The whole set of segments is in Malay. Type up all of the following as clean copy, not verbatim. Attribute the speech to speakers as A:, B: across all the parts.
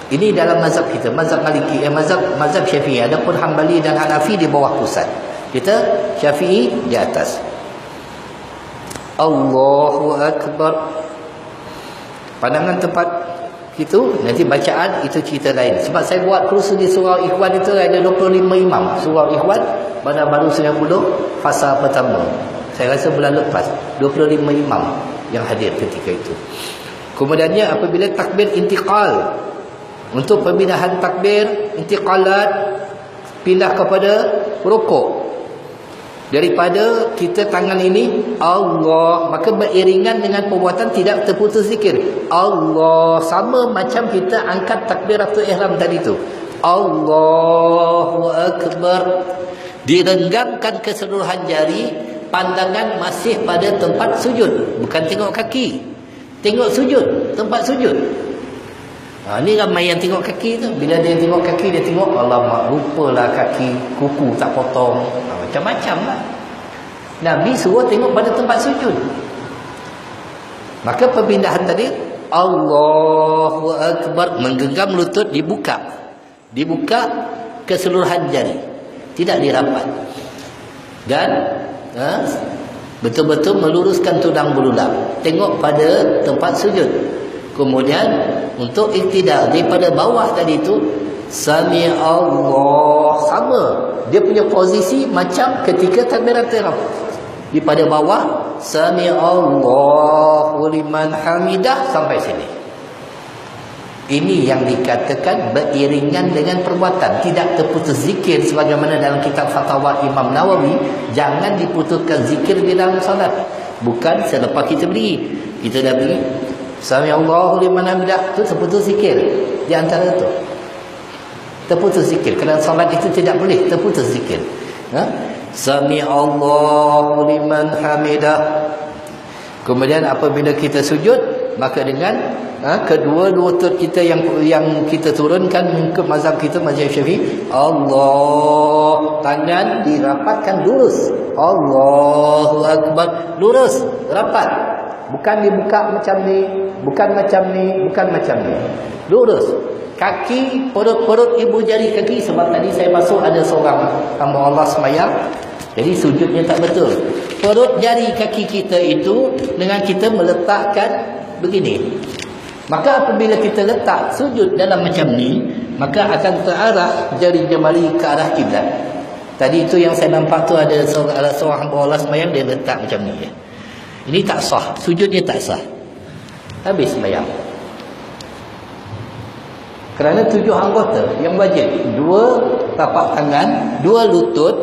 A: Ini dalam mazhab kita, mazhab Maliki, mazhab Syafi'i. Adapun Hambali dan Hanafi di bawah pusat. Kita Syafi'i di atas. Allahu Akbar. Pandangan tempat itu, nanti bacaan itu cerita lain. Sebab saya buat kursus di Surau Ikhwan itu ada 25 imam. Surau Ikhwan baru 90 fasa pertama. Saya rasa bulan lepas 25 imam yang hadir ketika itu. Kemudiannya apabila takbir intiqal, untuk pemindahan takbir intiqalat, pindah kepada rukuk, daripada kita tangan ini Allah, maka beriringan dengan perbuatan tidak terputus zikir Allah, sama macam kita angkat takbiratul ihram tadi tu, Allahu Akbar, direnggamkan keseluruhan jari, pandangan masih pada tempat sujud, bukan tengok kaki, tengok sujud, tempat sujud. Ni ramai yang tengok kaki tu. Bila dia tengok kaki, dia tengok alamak, lupalah kaki, kuku tak potong, macam-macam lah. Nabi suruh tengok pada tempat sujud. Maka perpindahan tadi Allahu Akbar, menggenggam lutut, dibuka keseluruhan jari, tidak dirapat, dan betul-betul meluruskan tudang belulang, tengok pada tempat sujud. Kemudian untuk iktidal daripada bawah tadi tu, Sami Allah, sama dia punya posisi macam ketika takbiratul ihram. Daripada bawah Sami Allahu liman hamidah sampai sini. Ini yang dikatakan beriringan dengan perbuatan, tidak terputus zikir, sebagaimana dalam kitab Fatwa Imam Nawawi, jangan diputuskan zikir di dalam salat. Bukan selepas kita berdiri, kita dah berdiri Sami Allahu liman hamidah, tu terputus zikir. Di antara tu terputus zikir, kerana salat itu tidak boleh terputus zikir. Sami Allahu liman hamidah. Kemudian apabila kita sujud, maka dengan kedua lutut kita yang kita turunkan, mengikut mazhab kita, mazhab Syafi'i, Allah, tangan dirapatkan lurus, Allahu Akbar, lurus, rapat. Bukan dibuka macam ni, bukan macam ni, bukan macam ni, lurus. Kaki, perut ibu jari kaki, sebab tadi saya masuk ada seorang hamba Allah semayang, jadi sujudnya tak betul. Perut jari kaki kita itu dengan kita meletakkan begini, maka apabila kita letak sujud dalam macam ni, maka akan terarah jari jemari ke arah kiblat. Tadi itu yang saya nampak tu ada seorang hamba Allah semayang, dia letak macam ni ya. Ini tak sah, sujudnya tak sah, habis sembahyang. Kerana 7 anggota yang wajib, 2 tapak tangan, 2 lutut,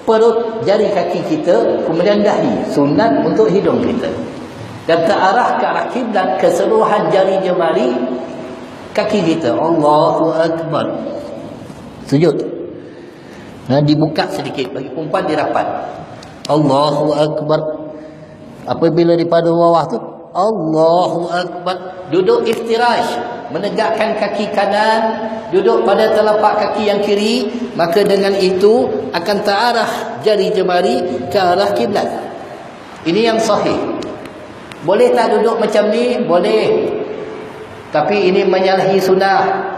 A: perut, jari kaki kita, kemudian dahi, sunat untuk hidung kita, dan terarah ke arah kiblat keseluruhan jari jemari kaki kita. Allahu Akbar, sujud. Dibuka sedikit, bagi perempuan dirapat, Allahu Akbar. Apabila daripada bawah tu Allahu Akbar, duduk iftirash, menegakkan kaki kanan, duduk pada telapak kaki yang kiri, maka dengan itu akan terarah jari jemari ke arah kiblat. Ini yang sahih. Boleh tak duduk macam ni? Boleh, tapi ini menyalahi sunnah.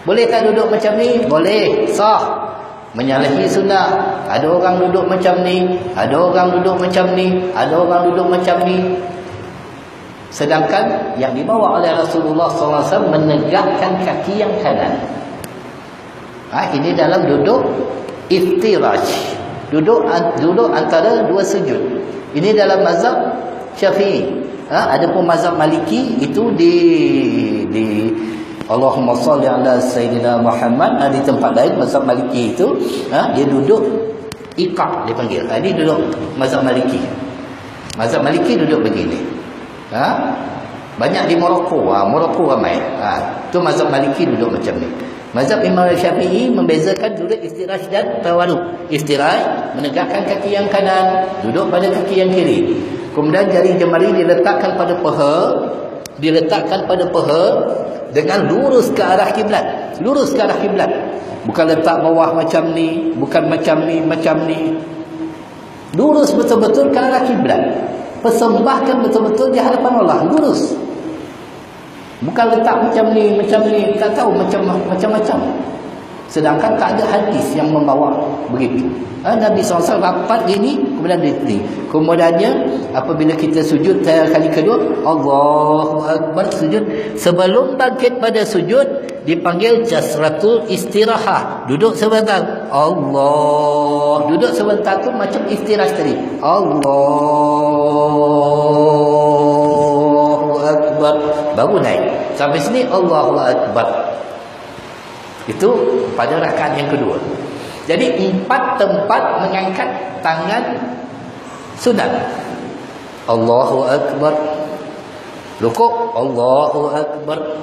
A: Boleh tak duduk macam ni? Boleh, sah, menyalahi sunnah. Ada orang duduk macam ni, ada orang duduk macam ni, ada orang duduk macam ni. Sedangkan yang dibawa oleh Rasulullah SAW menegakkan kaki yang kanan. Ini dalam duduk iftirash, duduk antara 2 sujud. Ini dalam mazhab Syafi'i. Adapun mazhab Maliki itu di Allahumma salli ala Sayyidina Muhammad. Di tempat lain mazhab Maliki itu dia duduk iqaq, dia panggil. Ini duduk mazhab Maliki. Mazhab Maliki duduk begini. Banyak di Morocco. Morocco ramai. Itu mazhab Maliki duduk macam ni. Mazhab Imam Syafi'i membezakan duduk istirahat dan tawarruk. Istirahat, menegakkan kaki yang kanan, duduk pada kaki yang kiri. Kemudian jari jemari diletakkan pada paha, dengan lurus ke arah kiblat. Lurus ke arah kiblat. Bukan letak bawah macam ni, bukan macam ni, macam ni. Lurus betul-betul ke arah kiblat. Persembahkan betul-betul di hadapan Allah, lurus. Bukan letak macam ni, tak tahu macam-macam. Sedangkan tak ada hadis yang membawa begitu. Nabi SAW rapat gini, kemudian dia. Kemudiannya apabila kita sujud kali kedua, Allahu Akbar, sujud. Sebelum bangkit pada sujud dipanggil jasratul istirahah. Duduk sebentar. Allah. Duduk sebentar tu macam istirahat tadi. Allahu Akbar. Baru naik. Sampai sini Allahu Akbar. Itu pada rakaat yang kedua. Jadi 4 tempat mengangkat tangan sunat. Allahu Akbar. Rukuk, Allahu Akbar.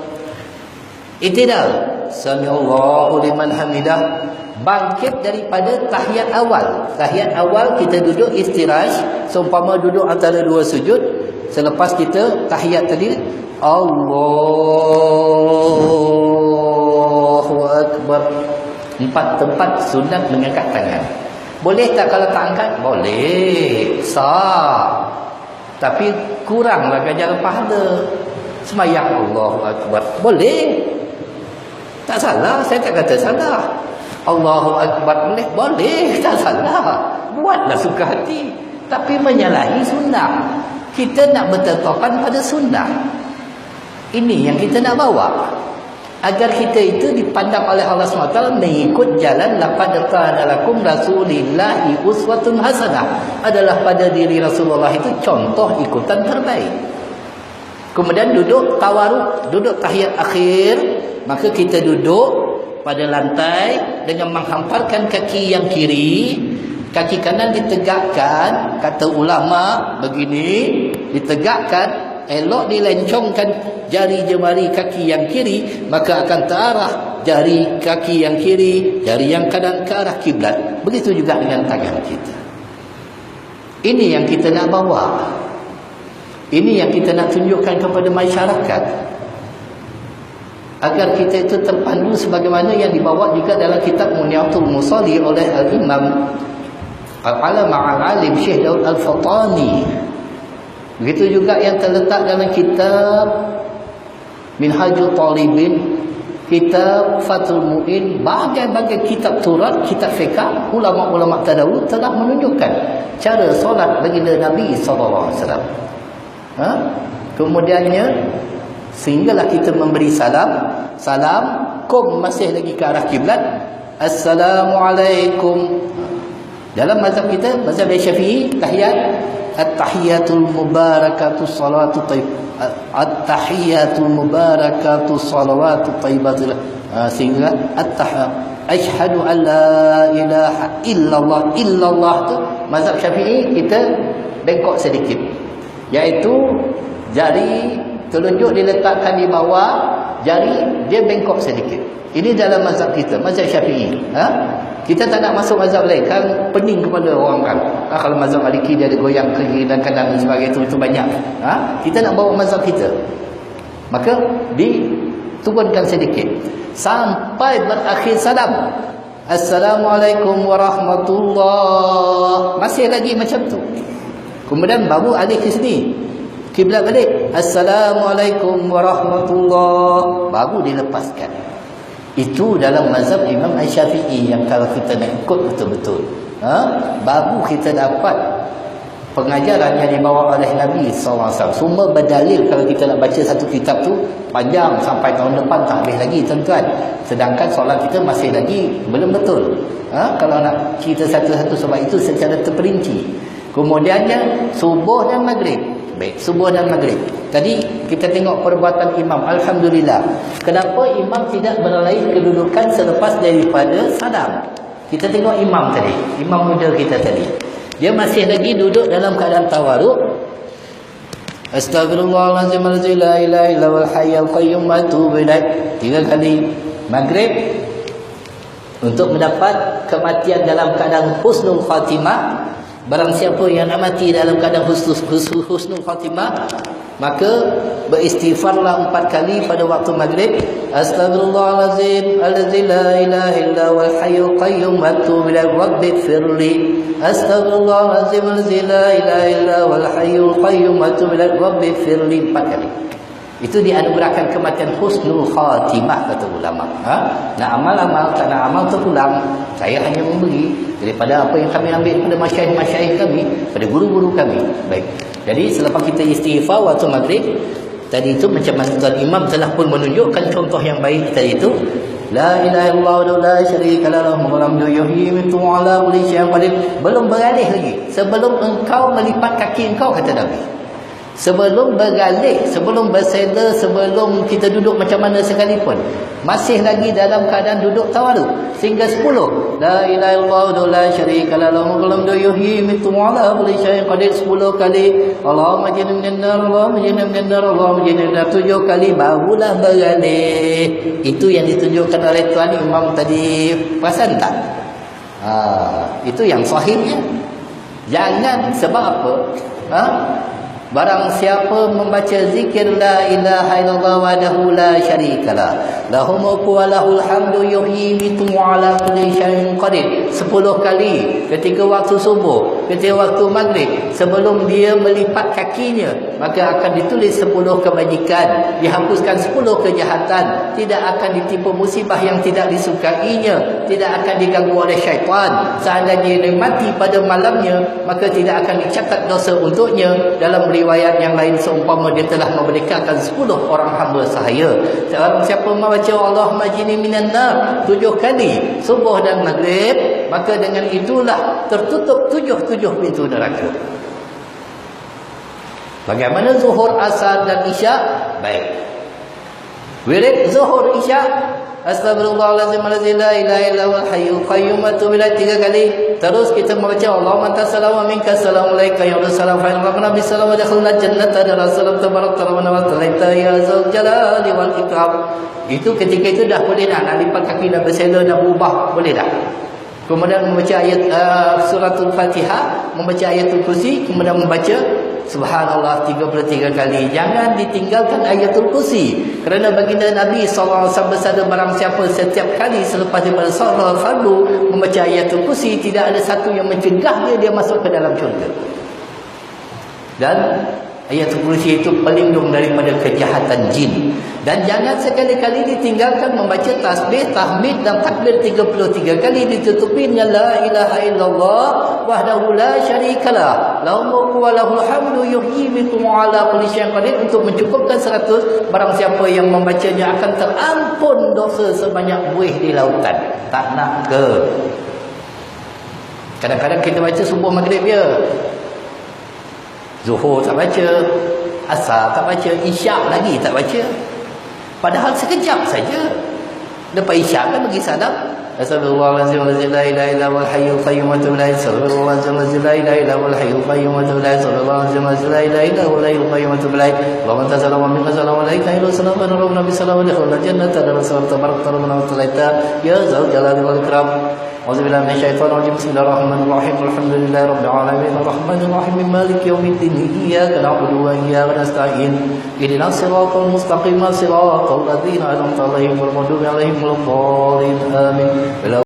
A: I'tidal, Sami'allahu liman hamidah. Bangkit daripada tahiyat awal. Tahiyat awal kita duduk istirahat, seumpama duduk antara dua sujud. Selepas kita tahiyat tadi, Allahu Akbar. 4 tempat sunat mengangkat tangan. Boleh tak kalau tak angkat? Boleh. Sah. Tapi kuranglah ganjaran pahala. Semayang Allahu Akbar. Boleh. Tak salah. Saya tak kata salah. Allahu Akbar boleh? Boleh. Tak salah. Buatlah suka hati. Tapi menyalahi sunnah. Kita nak bertetapan pada sunnah. Ini yang kita nak bawa. Agar kita itu dipandang oleh Allah SWT mengikut jalan laqad kana lakum rasulillahi uswatun hasanah. Adalah pada diri Rasulullah itu contoh ikutan terbaik. Kemudian duduk tawaruk, duduk tahiyat akhir. Maka kita duduk pada lantai dengan menghamparkan kaki yang kiri. Kaki kanan ditegakkan. Kata ulama begini, ditegakkan. Elok dilencongkan jari jemari kaki yang kiri, maka akan terarah jari kaki yang kiri, jari yang kanan ke arah kiblat. Begitu juga dengan tangan kita. Ini yang kita nak bawa. Ini yang kita nak tunjukkan kepada masyarakat. Agar kita itu terpandu sebagaimana yang dibawa juga dalam kitab Munyatul Musalli oleh Al-Imam Al-Alama Al-Alim Syekh Daud Al-Fatani. Begitu juga yang terletak dalam kitab Minhajul Talibin, kitab Fathul Mu'in, bagai-bagai kitab turat, kitab fiqh, ulama-ulama tadawud telah menunjukkan cara solat baginda Nabi SAW. Kemudiannya sehinggalah kita memberi salam. Kum masih lagi ke arah kiblat. Assalamualaikum. Dalam mazhab kita, mazhab Syafi'i, tahiyat at-tahiyatul mubarakatuh salawatu tayyib. At-tahiyatul mubarakatuh salawatu tayyibatul. Sehingga asyhadu an la ilaha illallah tu mazhab Syafi'i kita bengkok sedikit. Iaitu jari telunjuk diletakkan di bawah, jari dia bengkok sedikit. Ini dalam mazhab kita, mazhab Syafi'i. Kita tak nak masuk mazhab lain, kan pening kepada orang kan. Kalau mazhab Maliki dia ada goyang kiri dan kanan dan sebagainya, itu banyak. Kita nak bawa mazhab kita. Maka diturunkan sedikit sampai berakhir salam. Assalamualaikum warahmatullahi. Masih lagi macam tu. Kemudian baru alih ke sini. Kiblat balik. Assalamualaikum warahmatullahi. Baru dilepaskan. Itu dalam mazhab Imam Syafi'i yang kalau kita nak ikut betul-betul, baru kita dapat pengajaran yang dibawa oleh Nabi SAW. Semua berdalil. Kalau kita nak baca satu kitab tu panjang sampai tahun depan tak habis lagi tuan-tuan. Sedangkan solat kita masih lagi belum betul. Kalau nak cerita satu-satu sebab itu secara terperinci. Kemudiannya subuh dan maghrib. Baik, subuh dan maghrib. Tadi kita tengok perbuatan imam. Alhamdulillah. Kenapa imam tidak beralih kedudukan selepas daripada salam? Kita tengok imam tadi. Imam muda kita tadi. Dia masih lagi duduk dalam keadaan tawaruk. Astaghfirullahalazim la ilaha illa huwal hayyul qayyum wa atubu ilaih. 3 kali maghrib untuk mendapat kematian dalam keadaan husnul khatimah. Barang siapa yang nak mati dalam keadaan husnul khatimah, maka beristighfarlah 4 kali pada waktu maghrib. Astaghfirullahalazim allazi la ilaha illa huwal hayyul qayyum wa atubu ilaih rabbighfirli. Astaghfirullahalazim allazi la ilaha illa huwal hayyul qayyum wa atubu ilaih rabbighfirli. 4 kali. Itu dianugerahkan kematian husnul khatimah, kata ulama. Nak amal-amal, tak nak amal terpulang. Saya hanya memberi daripada apa yang kami ambil pada masyayikh kami, pada guru-guru kami. Baik. Jadi selepas kita istighfar waktu maghrib, tadi itu macam mana Tuan Imam telah pun menunjukkan contoh yang baik tadi itu. La ilaha illallah la syarika lahu muhammadun yuhyitu ala kulli syai'in qadir. Belum beralih lagi. Sebelum engkau melipat kaki engkau, kata Nabi. Sebelum bergalih, sebelum bersela, sebelum kita duduk macam mana sekalipun, masih lagi dalam keadaan duduk tawaduk. Sehingga 10. La ilaha illallah la syarika lahu muhammadun yuhyitu ala kulli syai'in qadir 10 kali. Allahumma jinna minan nar, Allahumma jinna minan nar, Allahumma jinna minan nar 7 kali, barulah bergalih. Itu yang ditunjukkan oleh Tuan Imam tadi. Perasan tak? Itu yang sahihnya. Jangan, sebab apa? Barang siapa membaca zikir la ilaha illallah wahdahu la syarikalah lahul mulku wa lahul hamdu yuhyi wa ala kulli syai'in qadir 10 kali ketika waktu subuh, ketika waktu maghrib, sebelum dia melipat kakinya, maka akan ditulis 10 kebajikan, dihapuskan 10 kejahatan, tidak akan ditimpa musibah yang tidak disukainya, tidak akan diganggu oleh syaitan. Seandainya dia mati pada malamnya, maka tidak akan dicatat dosa untuknya. Dalam riwayat yang lain seumpama dia telah memerdekakan 10 orang hamba sahaya. Seorang siapa membaca Allahumma jinni minan nar 7 kali subuh dan maghrib, maka dengan itulah tertutup 7 pintu neraka. Bagaimana zuhur, asar dan isyak? Baik. Wirid zuhur, isyak, Astagfirullahaladzim la ilaha illa huwal hayyul qayyum wa atubu ilaih 3 kali. Terus kita membaca Allahumma anta salam wa minka salam alayka ya Rasulullah fa inna nabi sallallahu alaihi wasallam jannata dan Rasulullah tabaraka wa ta'ala ya zal jalali wal ikram. Itu ketika itu dah boleh dah nak lipat kaki, dah bersela, dah berubah, boleh dah. Kemudian membaca ayat suratul Fatihah, membaca ayatul kursi, kemudian membaca Subhanallah 33 kali. Jangan ditinggalkan ayatul kursi, kerana baginda Nabi SAW bersabda, barang siapa setiap kali selepas daripada solat fardu membaca ayatul kursi, tidak ada satu yang mencegah dia masuk ke dalam syurga. Dan ayatul kursi itu pelindung daripada kejahatan jin. Dan jangan sekali-kali ditinggalkan membaca tasbih, tahmid dan takbir 33 kali, ditutupi dengan la ilaha illallah wahdahu la syarikalah lahul mulku wa lahul hamdu yuhyi wa ala kulli syai'in qadir, untuk mencukupkan 100. Barang siapa yang membacanya akan terampun dosa sebanyak buih di lautan. Tak nak ke? Kadang-kadang kita baca subuh maghrib ya, zuhur tak baca, asar tak baca, isyak lagi tak baca. Padahal sekejap saja. Lepas isyak kan bagi salam. Astagfirullahaladzim la ilaha illa huwal hayyul qayyum wa atubu ilaih. Astagfirullahaladzim la ilaha illa huwal hayyul qayyum wa atubu ilaih. Astagfirullahaladzim la ilaha illa huwal hayyul qayyum wa atubu ilaih. Allahumma anta salam wa minka salam alayka ya Rasulullah wa nabi sallallahu alaihi wasallam jannata dan Rasulullah tabaraka wa ta'ala ya zal jalali wal ikram. أعوذ بالله من الشيطان الرجيم بسم الله الرحمن الرحيم الحمد لله رب العالمين الرحمن الرحيم مالك يوم الدين إياك نعبد وإياك نستعين اهدنا الصراط المستقيم صراط الذين أنعمت عليهم غير المغضوب عليهم ولا الضالين آمين.